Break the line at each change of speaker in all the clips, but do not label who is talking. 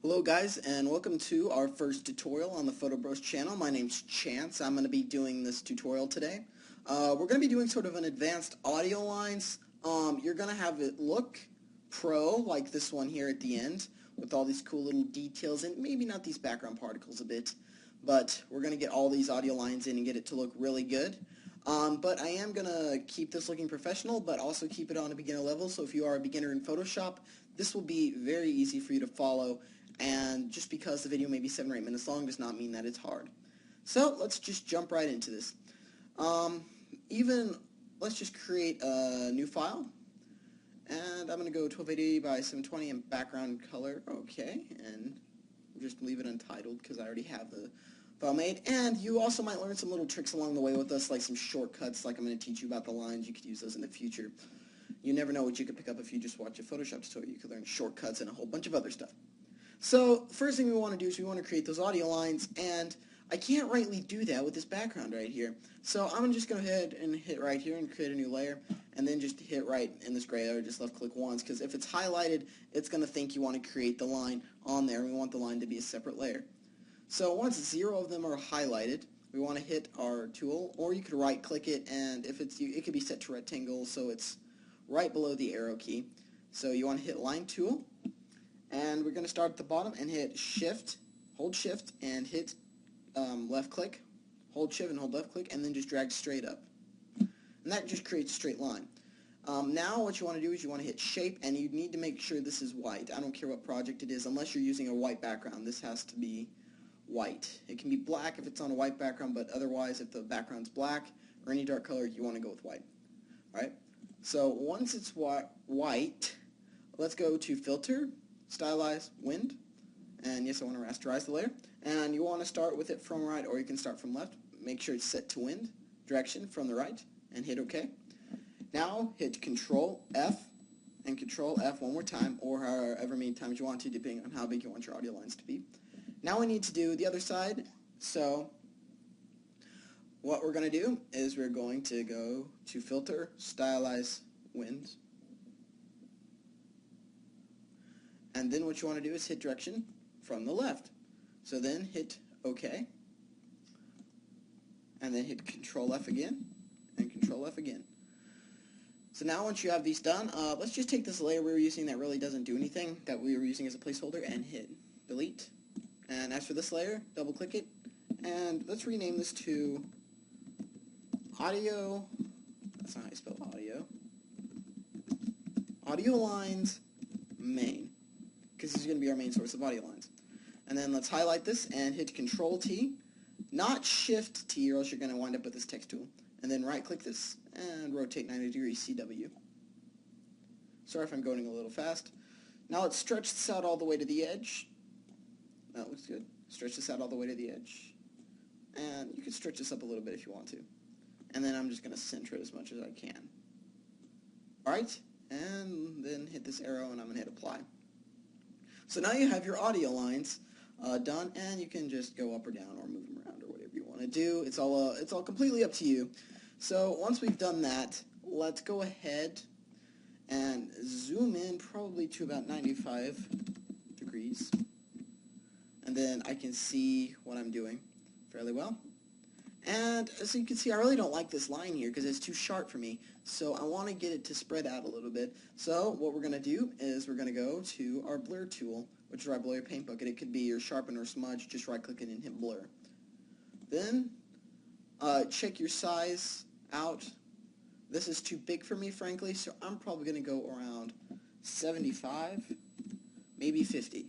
Hello guys, and welcome to our first tutorial on the PhotoBros channel. My name's Chance. I'm going to be doing this tutorial today. We're going to be doing sort of an advanced audio lines. You're going to have it look pro, like this one here at the end, with all these cool little details, and maybe not these background particles a bit, but we're going to get all these audio lines in and get it to look really good. But I am going to keep this looking professional, but also keep it on a beginner level, so if you are a beginner in Photoshop, this will be very easy for you to follow. And just because the video may be 7 or 8 minutes long does not mean that it's hard. So let's just jump right into this. Let's just create a new file. And I'm going to go 1280 by 720 and background color. Okay, and just leave it untitled because I already have the file made. And you also might learn some little tricks along the way with us, like some shortcuts, like I'm going to teach you about the lines. You could use those in the future. You never know what you could pick up if you just watch a Photoshop tutorial. You could learn shortcuts and a whole bunch of other stuff. So, first thing we want to do is we want to create those audio lines, and I can't rightly do that with this background right here. So I'm just going to go ahead and hit right here and create a new layer, and then just hit right in this gray area, just left click once, because if it's highlighted, it's going to think you want to create the line on there, and we want the line to be a separate layer. So once 0 of them are highlighted, we want to hit our tool, or you could right click it, and if it's it could be set to rectangle, so it's right below the arrow key. So you want to hit line tool. And we're going to start at the bottom and hit shift, hold shift, and hit left click, hold shift and hold left click, and then just drag straight up. And that just creates a straight line. Now what you want to do is you want to hit shape, and you need to make sure this is white. I don't care what project it is, unless you're using a white background. This has to be white. It can be black if it's on a white background, but otherwise if the background's black or any dark color, you want to go with white. Alright, so once it's white, let's go to filter, stylize, wind, and yes, I want to rasterize the layer, and you want to start with it from right, or you can start from left. Make sure it's set to wind direction from the right, and hit OK. Now hit Control F and Control F one more time, or however many times you want to, depending on how big you want your audio lines to be. Now we need to do the other side, so what we're going to do is we're going to go to filter, stylize, wind, and then what you want to do is hit direction from the left. So then hit OK, and then hit Control F again, and Control F again. So now once you have these done, let's just take this layer we were using that really doesn't do anything, that we were using as a placeholder, and hit delete. And as for this layer, double click it, and let's rename this to audio, that's not how you spell audio, audio lines main, because this is going to be our main source of audio lines. And then let's highlight this and hit Control T, not Shift T, or else you're going to wind up with this text tool. And then right click this and rotate 90 degrees CW. Sorry if I'm going a little fast. Now let's stretch this out all the way to the edge. That looks good. Stretch this out all the way to the edge. And you can stretch this up a little bit if you want to. And then I'm just going to center it as much as I can. Alright, and then hit this arrow and I'm going to hit apply. So now you have your audio lines done, and you can just go up or down or move them around or whatever you want to do. It's all completely up to you. So once we've done that, let's go ahead and zoom in probably to about 95 degrees. And then I can see what I'm doing fairly well. And as you can see, I really don't like this line here because it's too sharp for me. So I want to get it to spread out a little bit. So what we're going to do is we're going to go to our blur tool, which is right below your paint bucket. It could be your sharpen or smudge. Just right click it and hit blur. Then check your size out. This is too big for me, frankly, so I'm probably going to go around 75, maybe 50.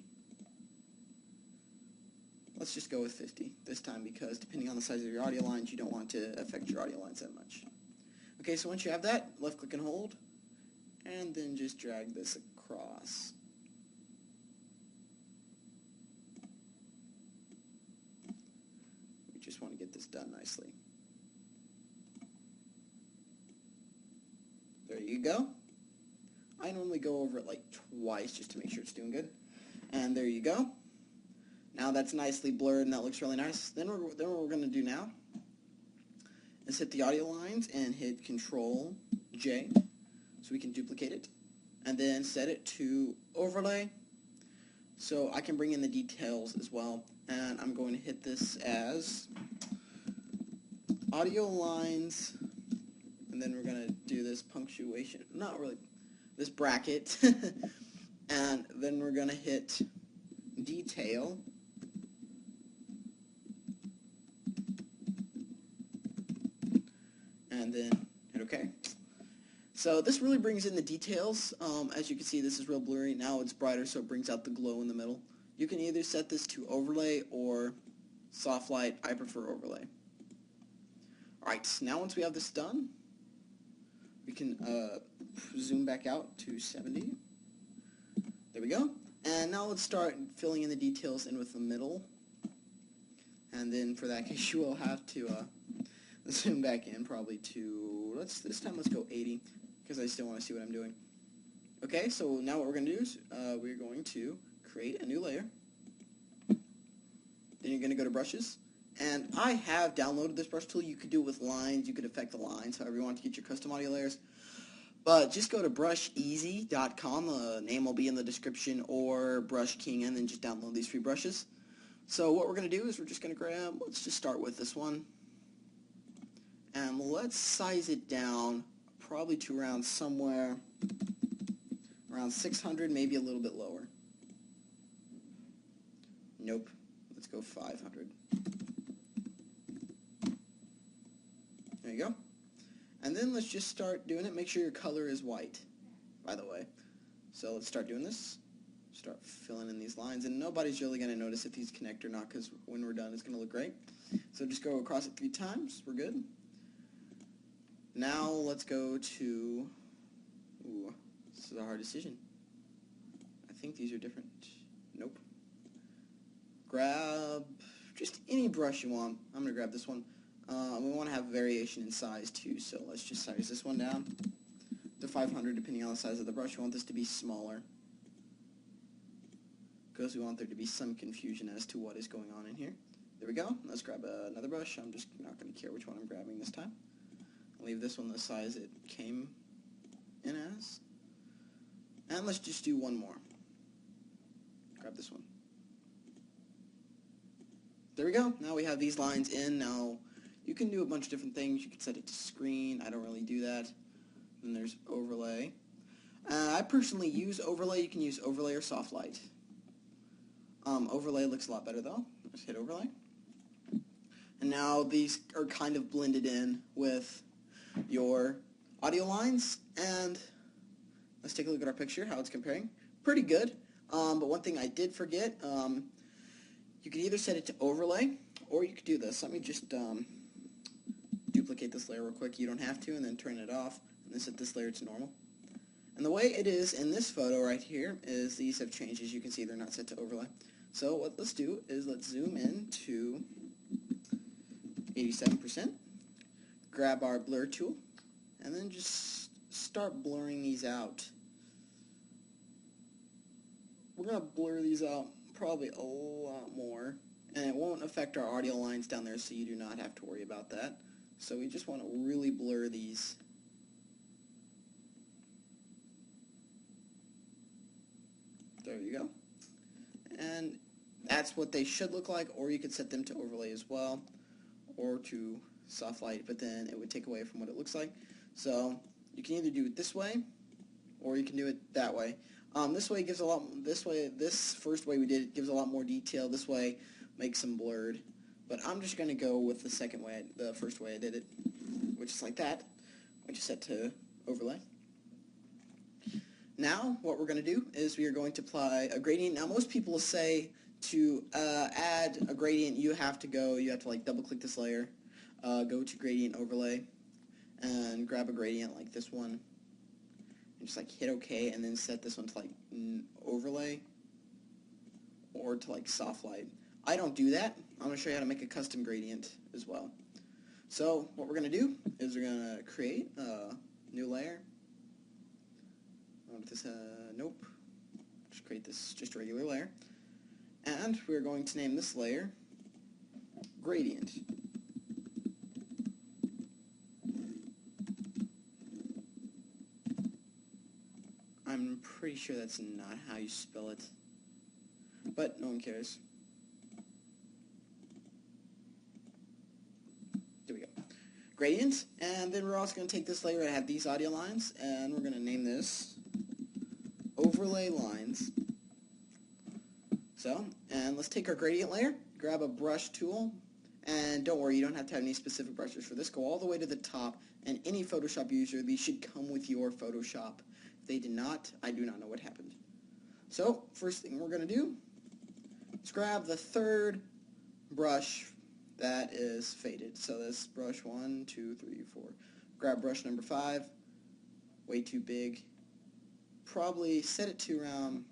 Let's just go with 50 this time, because depending on the size of your audio lines, you don't want to affect your audio lines that much. Okay, so once you have that, left click and hold, and then just drag this across. We just want to get this done nicely. There you go. I normally go over it like twice just to make sure it's doing good. And there you go. Now that's nicely blurred and that looks really nice. Then what we're going to do now is hit the audio lines and hit Control J so we can duplicate it. And then set it to overlay, So I can bring in the details as well, and I'm going to hit this as audio lines, and then we're going to do this punctuation, not really, this bracket, and then we're going to hit detail, and then hit OK. So this really brings in the details. As you can see, this is real blurry. Now it's brighter, so it brings out the glow in the middle. You can either set this to overlay or soft light. I prefer overlay. Alright, now once we have this done, we can zoom back out to 70. There we go. And now let's start filling in the details in with the middle. And then for that case, you will have to zoom back in probably to, this time let's go 80, because I still want to see what I'm doing. Okay, so now what we're going to do is we're going to create a new layer. Then you're going to go to brushes. And I have downloaded this brush tool. You could do it with lines. You could affect the lines however you want to get your custom audio layers. But just go to brusheasy.com. The name will be in the description, or Brush King, and then just download these free brushes. So what we're going to do is we're just going to grab, let's just start with this one. And let's size it down probably to around somewhere around 600, maybe a little bit lower. Nope. Let's go 500. There you go. And then let's just start doing it. Make sure your color is white, by the way. So let's start doing this. Start filling in these lines. And nobody's really going to notice if these connect or not, because when we're done, it's going to look great. So just go across it 3 times. We're good. Now let's go to... Ooh, this is a hard decision. I think these are different. Nope. Grab just any brush you want. I'm going to grab this one. We want to have variation in size too, so let's just size this one down to 500 depending on the size of the brush. We want this to be smaller because we want there to be some confusion as to what is going on in here. There we go. Let's grab another brush. I'm just not going to care which one I'm grabbing this time. I'll leave this one the size it came in as. And let's just do one more. Grab this one. There we go. Now we have these lines in. Now you can do a bunch of different things. You can set it to screen. I don't really do that. Then there's overlay. I personally use overlay. You can use overlay or soft light. Overlay looks a lot better though. Let's hit overlay. And now these are kind of blended in with your audio lines. And let's take a look at our picture, how it's comparing. Pretty good. But one thing I did forget, you could either set it to overlay, or you could do this. Let me just duplicate this layer real quick. You don't have to, and then turn it off, and then set this layer to normal. And the way it is in this photo right here is these have changed. As you can see, they're not set to overlay. So what let's do is let's zoom in to 87%, grab our blur tool, and then just start blurring these out. We're going to blur these out probably a lot more, and it won't affect our audio lines down there, so you do not have to worry about that. So we just want to really blur these. There you go. And that's what they should look like, or you could set them to overlay as well, or to soft light, but then it would take away from what it looks like. So you can either do it this way, or you can do it that way. This way gives a lot. This first way we did it gives a lot more detail. This way makes them blurred. But I'm just going to go with the second way, the first way I did it, which is like that, which is set to overlay. Now what we're going to do is we are going to apply a gradient. Now most people say to add a gradient, you have to like double click this layer, go to gradient overlay, and grab a gradient like this one. And just like hit OK, and then set this one to like overlay or to like soft light. I don't do that. I'm going to show you how to make a custom gradient as well. So what we're going to do is we're going to create a new layer. This, nope. Just create this just a regular layer. And we're going to name this layer gradient. I'm pretty sure that's not how you spell it. but no one cares. There we go. Gradient, and then we're also going to take this layer and have these audio lines, and we're going to name this overlay lines. So, and let's take our gradient layer, grab a brush tool, and don't worry, you don't have to have any specific brushes for this. Go all the way to the top, and any Photoshop user, these should come with your Photoshop. If they did not, I do not know what happened. So, first thing we're going to do is grab the third brush that is faded. So this brush 1, 2, 3, 4. Grab brush number 5, way too big. Probably set it to around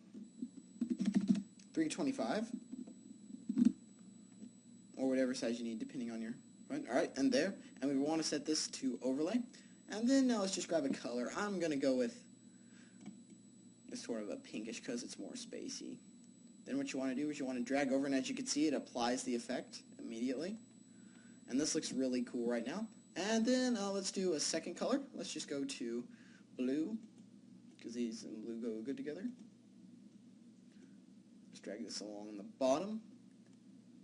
325 or whatever size you need depending on your right. Alright, and there. And we want to set this to overlay. And then now let's just grab a color. I'm going to go with this sort of a pinkish because it's more spacey. Then what you want to do is you want to drag over, and as you can see, it applies the effect immediately. And this looks really cool right now. And then let's do a second color. Let's just go to blue, because these and blue go good together. Let's drag this along the bottom.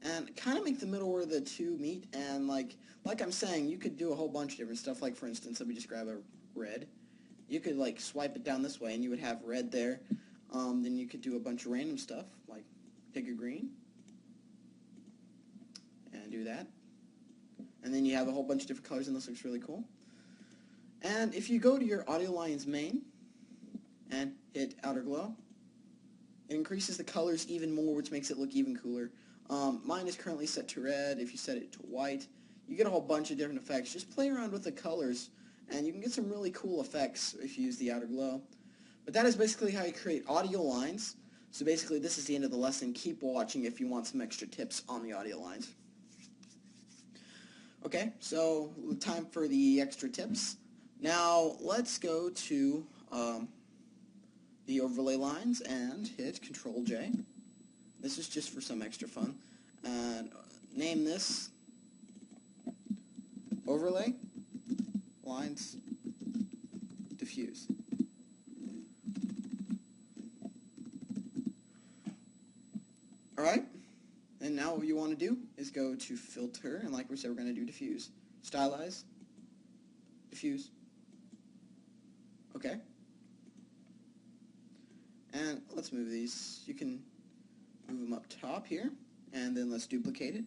And kind of make the middle where the two meet. And like I'm saying, you could do a whole bunch of different stuff. Like, for instance, let me just grab a red. You could like swipe it down this way, and you would have red there. Then you could do a bunch of random stuff, like take a green and do that. And then you have a whole bunch of different colors, and this looks really cool. And if you go to your Audio Lines main and hit Outer Glow, it increases the colors even more, which makes it look even cooler. Mine is currently set to red. If you set it to white, you get a whole bunch of different effects. Just play around with the colors, and you can get some really cool effects if you use the Outer Glow. But that is basically how you create audio lines. So basically, this is the end of the lesson. Keep watching if you want some extra tips on the audio lines. Okay, so time for the extra tips. Now, let's go to the overlay lines and hit Control-J. This is just for some extra fun. And name this Overlay Lines Diffuse. Alright, and now what you want to do is go to Filter, and like we said, we're going to do Diffuse. Stylize, Diffuse. Okay. And let's move these. You can move them up top here, and then let's duplicate it.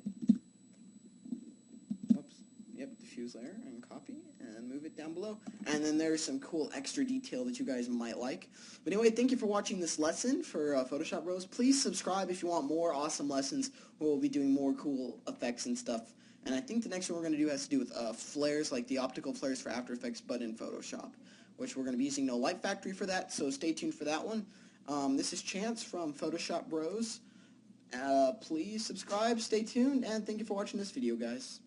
Oops. Yep, diffuse layer, and copy, and move it down below. And then there's some cool extra detail that you guys might like. But anyway, thank you for watching this lesson for Photoshop Bros. Please subscribe if you want more awesome lessons where we'll be doing more cool effects and stuff. And I think the next one we're going to do has to do with flares, like the optical flares for After Effects, but in Photoshop, which we're going to be using No Light Factory for that, so stay tuned for that one. This is Chance from Photoshop Bros. Please subscribe, stay tuned, and thank you for watching this video, guys.